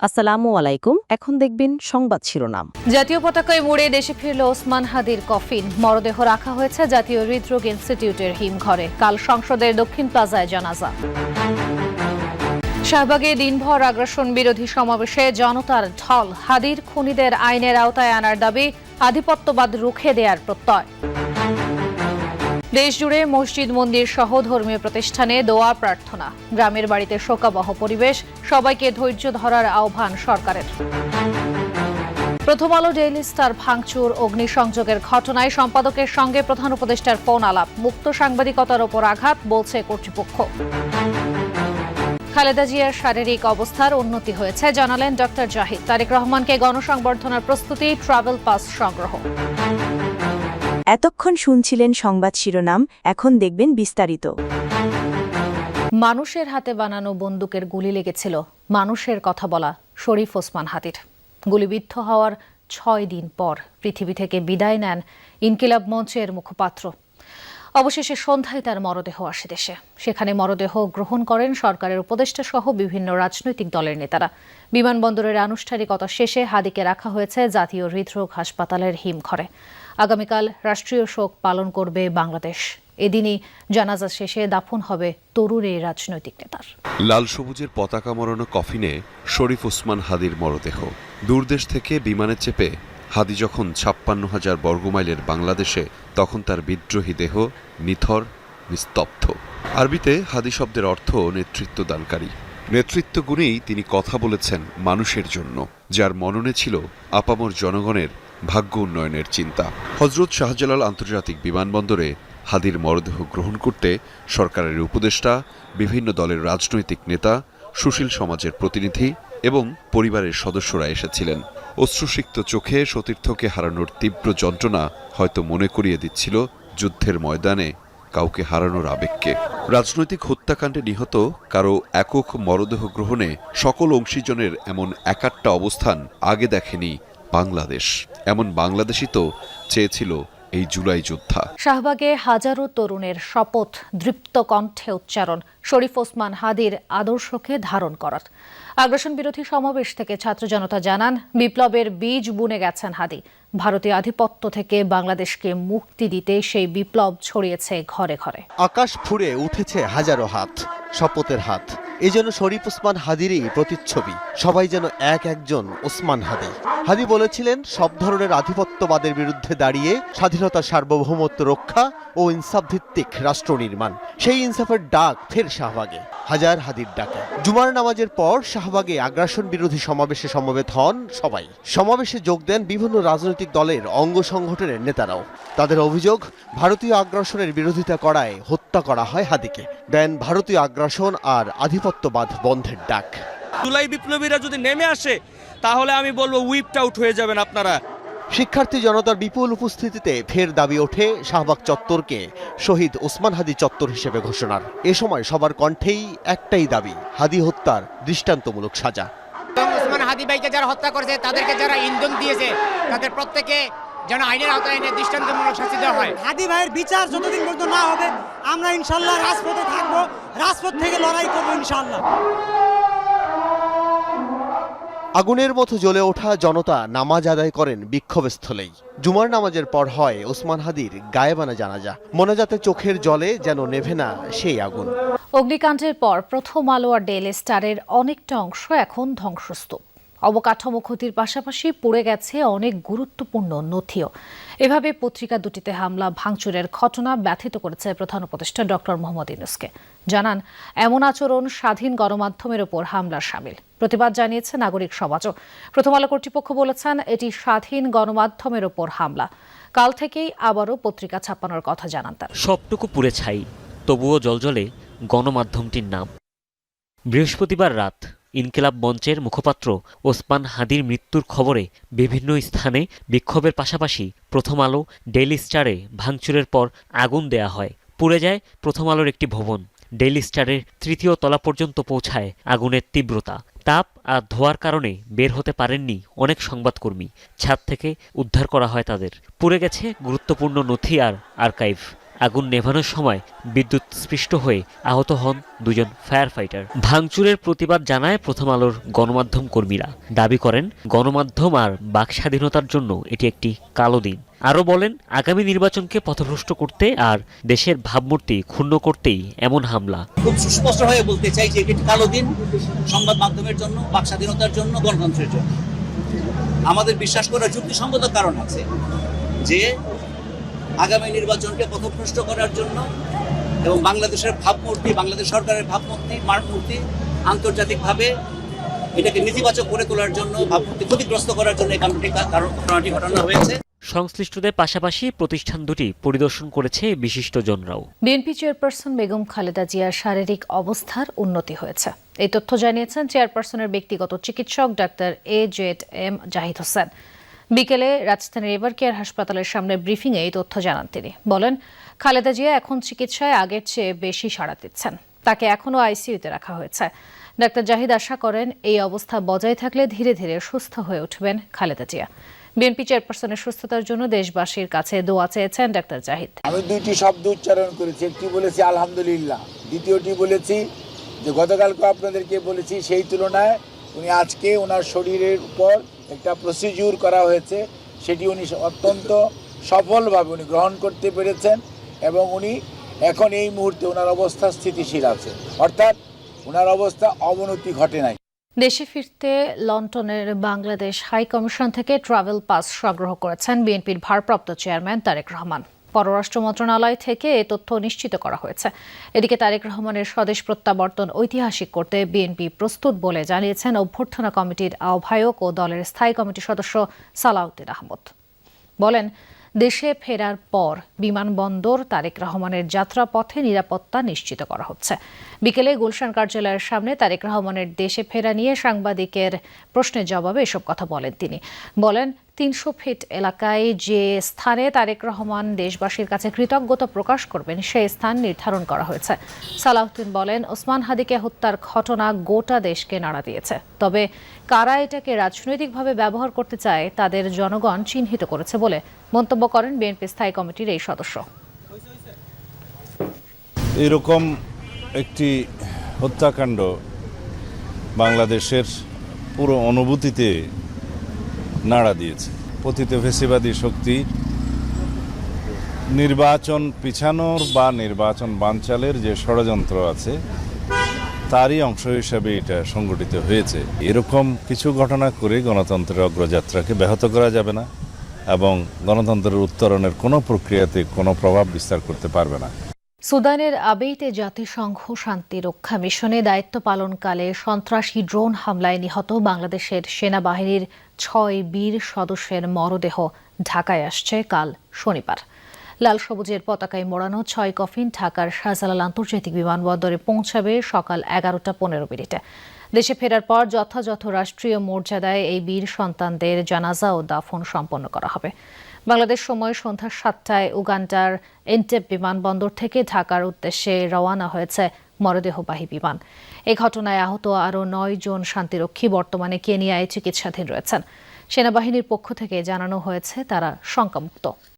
আসসালামু আলাইকুম। এখন দেখবেন সংবাদ শিরোনাম। জাতীয় পতাকায় মুড়ে দেশে ফিরল ওসমান হাদির কফিন। মরদেহ রাখা হয়েছে জাতীয় হৃদরোগ ইনস্টিটিউটের হিমঘরে। কাল সংসদের দক্ষিণ প্লাজায় জানাজা। শাহবাগে দিনভর আগ্রাসন বিরোধী সমাবেশে জনতার ঢল। হাদির খুনিদের আইনের আওতায় আনার দাবি, আধিপত্যবাদ রুখে দেওয়ার প্রত্যয়। দেশজুড়ে মসজিদ মন্দির সহ ধর্মীয় প্রতিষ্ঠানে দোয়া প্রার্থনা। গ্রামের বাড়িতে শোকাবহ পরিবেশ, সবাইকে ধৈর্য ধরার আহ্বান সরকারের। প্রথম আলো ডেইলি স্টার ভাঙচুর, অগ্নিসংযোগের ঘটনায় সম্পাদকের সঙ্গে প্রধান উপদেষ্টার ফোন আলাপ। মুক্ত সাংবাদিকতার ওপর আঘাত, বলছে কর্তৃপক্ষ। খালেদা জিয়ার শারীরিক অবস্থার উন্নতি হয়েছে, জানালেন ডক্টর জাহিদ। তারেক রহমানকে গণসংবর্ধনার প্রস্তুতি, ট্রাভেল পাস সংগ্রহ। এতক্ষণ শুনছিলেন সংবাদ শিরোনাম, এখন দেখবেন বিস্তারিত। মানুষের হাতে বানানো বন্দুকের গুলি লেগেছিল মানুষের কথা বলা শরীফ ওসমান হাদির। গুলিবিদ্ধ হওয়ার 6 দিন পর পৃথিবী থেকে বিদায় নেন ইনকিলাব মঞ্চের মুখপাত্র। অবশেষে সন্ধ্যায় তার মরদেহ আসে দেশে। সেখানে মরদেহ গ্রহণ করেন সরকারের উপদেষ্টা সহ বিভিন্ন রাজনৈতিক দলের নেতারা। বিমানবন্দরের আনুষ্ঠানিকতা শেষে হাদিকে রাখা হয়েছে জাতীয় হৃদরোগ হাসপাতালের হিমঘরে। আগামীকাল রাষ্ট্রীয় শোক পালন করবে বাংলাদেশ। এদিনই জানাজা শেষে দাফন হবে তরুণ এই রাজনৈতিক নেতার। লাল সবুজের পতাকা মরানো কফিনে শরীফ ওসমান হাদির মরদেহ। দূরদেশ থেকে বিমানে চেপে হাদি যখন 56,000 বর্গমাইলের বাংলাদেশে, তখন তার বিদ্রোহী দেহ নিথর, নিস্তব্ধ। আরবিতে হাদি শব্দের অর্থ নেতৃত্বদানকারী। নেতৃত্ব গুণেই তিনি কথা বলেছেন মানুষের জন্য, যার মননে ছিল আপামর জনগণের ভাগ্য উন্নয়নের চিন্তা। হজরত শাহজালাল আন্তর্জাতিক বিমানবন্দরে হাদির মরদেহ গ্রহণ করতে সরকারের উপদেষ্টা, বিভিন্ন দলের রাজনৈতিক নেতা, সুশীল সমাজের প্রতিনিধি এবং পরিবারের সদস্যরা এসেছিলেন। অশ্রুসিক্ত চোখে সতীর্থকে হারানোর তীব্র যন্ত্রণা হয়তো মনে করিয়ে দিচ্ছিল যুদ্ধের ময়দানে কাউকে হারানোর আবেগকে। রাজনৈতিক হত্যাকাণ্ডে নিহত কারো একক মরদেহ গ্রহণে সকল অংশীজনের এমন একাট্টা অবস্থান আগে দেখেনি বাংলাদেশ। এমন বাংলাদেশই তো চেয়েছিল এই জুলাই যোদ্ধা। শাহবাগে হাজারো তরুণের শপথ, দৃপ্ত কণ্ঠে উচ্চারণ, শরীফ ওসমান হাদির আদর্শকে ধারণ করার। আগ্রাসন বিরোধী সমাবেশ থেকে ছাত্র জনতা জানান, বিপ্লবের বীজ বুনে গেছেন হাদি। ভারতীয় আধিপত্য থেকে বাংলাদেশকে মুক্তি দিতে সেই বিপ্লব ছড়িয়েছে ঘরে ঘরে। আকাশ ফুঁড়ে উঠেছে হাজারো হাত, শপথের হাত। এই জন্য শরীফ ওসমান হাদিরই প্রতিচ্ছবি। সবাই যেন একজন ওসমান হাদি। হাদি বলেছিলেন, সব ধরনের আধিপত্যবাদের বিরুদ্ধে দাঁড়িয়ে স্বাধীনতার সার্বভৌমত্ব রক্ষা ও ইনসাফ ভিত্তিক রাষ্ট্র নির্মাণ। সেই ইনসাফের ডাক ফের শাহবাগে, হাজার হাদির ডাকে। জুমার নামাজের পর শাহবাগে আগ্রাসন বিরোধী সমাবেশে সমবেত হন সবাই। সমাবেশে যোগ দেন বিভিন্ন রাজনৈতিক দলের অঙ্গ সংগঠনের নেতারাও। তাদের অভিযোগ, ভারতীয় আগ্রাসনের বিরোধিতা করায় হত্যা করা হয় হাদিকে। দেন ভারতীয় আগ্রাসন আর আধিপত্যবাদ বন্ধের ডাক। জুলাই বিপ্লবীরা যদি নেমে আসে, তাহলে আমি বলবো হুইপড আউট হয়ে যাবেন আপনারা। শিক্ষার্থী জনতার বিপুল উপস্থিতিতে ফের দাবি ওঠে শাহবাগ চত্বরকে শহীদ ওসমান হাদি চত্বর হিসেবে ঘোষণার। এ সময় সবার কণ্ঠেই একটাই দাবি, হাদি হত্যার দৃষ্টান্তমূলক সাজা। ওসমান হাদি ভাইকে যারা হত্যা করেছে, তাদেরকে যারা ইন্ধন দিয়েছে, তাদের প্রত্যেকে যেন আইনের আওতায় এনে দৃষ্টান্তমূলক শাস্তি দেওয়া হয়। হাদি ভাইয়ের বিচার যতদিন পর্যন্ত না হবে, আমরা ইনশাল্লাহ রাজপথে থাকবো, রাজপথ থেকে লড়াই করবো ইনশাল্লাহ। আগুনের মতো জ্বলে ওঠা জনতা নামাজ আদায় করেন বিক্ষোভস্থলেই। জুমার নামাজের পর হয় ওসমান হাদির গায়েবানা জানাজা। মোনাজাতে চোখের জলে যেন নেভে না সেই আগুন। অগ্নিকাণ্ডের পর প্রথম আলো আর ডেইলি স্টারের অনেকটা অংশ এখন ধ্বংসস্তূপ। অবকাঠামো ক্ষতির পাশাপাশি পড়ে গেছে অনেক গুরুত্বপূর্ণ নথিও। এভাবে পত্রিকা দুটিতে হামলা ভাঙচুরের ঘটনা ব্যথিত করেছে প্রধান উপদেষ্টা ডক্টর মোহাম্মদ ইউনূসকে। জানান, এমন আচরণ স্বাধীন গণমাধ্যমের ওপর হামলার শামিল। প্রতিবাদ জানিয়েছে নাগরিক সমাজও। প্রথম আলো কর্তৃপক্ষ বলেছেন, এটি স্বাধীন গণমাধ্যমের ওপর হামলা। কাল থেকেই আবারও পত্রিকা ছাপানোর কথা জানান তার। সবটুকু পুড়ে ছাই, তবুও জ্বলজ্বলে গণমাধ্যমটির নাম। বৃহস্পতিবার রাত ইনকিলাব মঞ্চের মুখপাত্র ওসমান হাদির মৃত্যুর খবরে বিভিন্ন স্থানে বিক্ষোভের পাশাপাশি প্রথম আলো, ডেইলি স্টারে ভাঙচুরের পর আগুন দেয়া হয়। পুড়ে যায় প্রথম আলোর একটি ভবন। ডেইলি স্টারের 3য় তলা পর্যন্ত পৌঁছায় আগুনের তীব্রতা। তাপ আর ধোঁয়ার কারণে বের হতে পারেননি অনেক সংবাদকর্মী। ছাদ থেকে উদ্ধার করা হয় তাদের। পুড়ে গেছে গুরুত্বপূর্ণ নথি আর আর্কাইভ। আগুন নেভানোর সময় বিদ্যুৎ স্পৃষ্ট হয়ে আহত হন 2 জন ফায়ার ফাইটার। ভাঙচুরের প্রতিবাদ জানায় প্রথম আলোর গণমাধ্যম কর্মীরা। দাবি করেন গণমাধ্যম আর বাক স্বাধীনতার জন্য এটি একটি কালো দিন। আরও বলেন আগামী নির্বাচনকে পথভ্রষ্ট করতে আর দেশের ভাবমূর্তি ক্ষুণ্ণ করতেই এমন হামলা। খুব সুস্পষ্ট হয়ে বলতে চাই যে এটি একটি কালো দিন সংবাদ মাধ্যমের জন্য, বাক স্বাধীনতার জন্য, গণতন্ত্রের জন্য। আমাদের বিশ্বাস করার যুক্তিসঙ্গত কারণ আছে যে আগামী নির্বাচনকে পথভ্রষ্ট করার জন্য এবং বাংলাদেশের ভাবমূর্তি, বাংলাদেশ সরকারের ভাবমূর্তি আন্তর্জাতিকভাবে এটাকে নেতিবাচক করে তোলার জন্য, ভাবমূর্তি ক্ষতিগ্রস্ত করার জন্য এই ঘটনাটি ঘটানো হয়েছে। সংশ্লিষ্টদের পাশাপাশি প্রতিষ্ঠান দুটি পরিদর্শন করেছে বিশিষ্টজনরাও। বিএনপি চেয়ারপারসন বেগম খালেদা জিয়ার শারীরিক অবস্থার উন্নতি হয়েছে। এই তথ্য জানিয়েছেন চেয়ারপারসনের ব্যক্তিগত চিকিৎসক ডাক্তার AZM জাহিদ হোসেন। বিকেলে রাজধানীর এভারকেয়ার হাসপাতালের সামনে ব্রিফিংয়ে এই তথ্য জানান তিনি। বলেন, খালেদা জিয়া এখন চিকিৎসায় আগের চেয়ে বেশি সাড়া দিচ্ছেন। তাকে এখনও আইসিইউতে রাখা হয়েছে। ডাক্তার জাহিদ আশা করেন এই অবস্থা বজায় থাকলে ধীরে ধীরে সুস্থ হয়ে উঠবেন খালেদা জিয়া। বিএনপি চেয়ারপারসনের সুস্থতার জন্য দেশবাসীর কাছে দোয়া চেয়েছেন ডাক্তার জাহিদ। আমি 2টি শব্দ উচ্চারণ করেছি। একটি বলেছি আলহামদুলিল্লাহ, দ্বিতীয়টি বলেছি যে গতকালকে আপনাদেরকে বলেছি সেই তুলনায় উনি আজকে ওনার শরীরের উপর একটা প্রসিডিউর করা হয়েছে, সেটি উনি অত্যন্ত সফলভাবে উনি গ্রহণ করতে পেরেছেন এবং উনি এখন এই মুহূর্তে ওনার অবস্থা স্থিতিশীল আছে, অর্থাৎ ওনার অবস্থা অবনতি ঘটে নাই। দেশে ফিরতে লন্ডনের বাংলাদেশ হাই কমিশন থেকে ট্রাভেল পাস সংগ্রহ করেছেন বিএনপির ভারপ্রাপ্ত চেয়ারম্যান তারেক রহমান। পররাষ্ট্র মন্ত্রণালয় থেকে এ তথ্য নিশ্চিত করা হয়েছে। এদিকে তারেক রহমানের স্বদেশ প্রত্যাবর্তন ঐতিহাসিক করতে বিএনপি প্রস্তুত বলে জানিয়েছেন অভ্যর্থনা কমিটির আহ্বায়ক ও দলের স্থায়ী কমিটির সদস্য সালাউদ্দিন আহমদ। বলেন, দেশে ফেরার পর বিমানবন্দর তারেক রহমানের যাত্রাপথে নিরাপত্তা নিশ্চিত করা হচ্ছে। বিকেলে গুলশান কার্যালয়ের সামনে তারেক রহমানের দেশে ফেরা নিয়ে সাংবাদিকের প্রশ্নের জবাবে এসব কথা বলেন তিনি। বলেন, 300 ফিট এলাকায় যে স্থানে তারেক রহমান দেশবাসীর কাছে কৃতজ্ঞতা প্রকাশ করবেন সেই স্থান নির্ধারণ করা হয়েছে। সালাউদ্দিন বলেন, ওসমান হাদিকে হত্যার ঘটনা গোটা দেশকে নাড়া দিয়েছে। তবে কারা এটাকে রাজনৈতিকভাবে ব্যবহার করতে চায় তাদের জনগণ চিহ্নিত করেছে বলে মন্তব্য করেন বিএনপি স্থায়ী কমিটির এই সদস্য। এরকম একটি হত্যাকাণ্ড বাংলাদেশের পুরো অনুভূতিতে নাড়া দিয়েছে। পতিত ফ্যাসিবাদী শক্তি নির্বাচন পিছানোর বা নির্বাচন বানচালের যে ষড়যন্ত্র আছে তারই অংশ হিসাবে এটা সংগঠিত হয়েছে। এরকম কিছু ঘটনা করে গণতন্ত্রের অগ্রযাত্রাকে ব্যাহত করা যাবে না এবং গণতন্ত্রের উত্তরণের কোনো প্রক্রিয়াতে কোনো প্রভাব বিস্তার করতে পারবে না। সুদানের আবেইতে জাতিসংঘ শান্তি রক্ষা মিশনে দায়িত্ব পালনকালে সন্ত্রাসী ড্রোন হামলায় নিহত বাংলাদেশের সেনাবাহিনীর 6 বীর সদস্যের মরদেহ ঢাকায় আসছে কাল শনিবার। লাল সবুজের পতাকায় মোড়ানো 6 কফিন ঢাকার শাহজালাল আন্তর্জাতিক বিমানবন্দরে পৌঁছাবে সকাল 11:15। দেশে ফেরার পর যথাযথ রাষ্ট্রীয় মর্যাদায় এই বীর সন্তানদের জানাজা ও দাফন সম্পন্ন করা হবে। বাংলাদেশ সময় সন্ধ্যা 7টায় উগান্ডার এন্টেব বিমানবন্দর থেকে ঢাকার উদ্দেশ্যে রওয়ানা হয়েছে মরদেহবাহী বিমান। এই ঘটনায় আহত আরও 9 জন শান্তিরক্ষী বর্তমানে কেনিয়ায় চিকিৎসাধীন রয়েছেন। সেনাবাহিনীর পক্ষ থেকে জানানো হয়েছে তারা শঙ্কামুক্ত।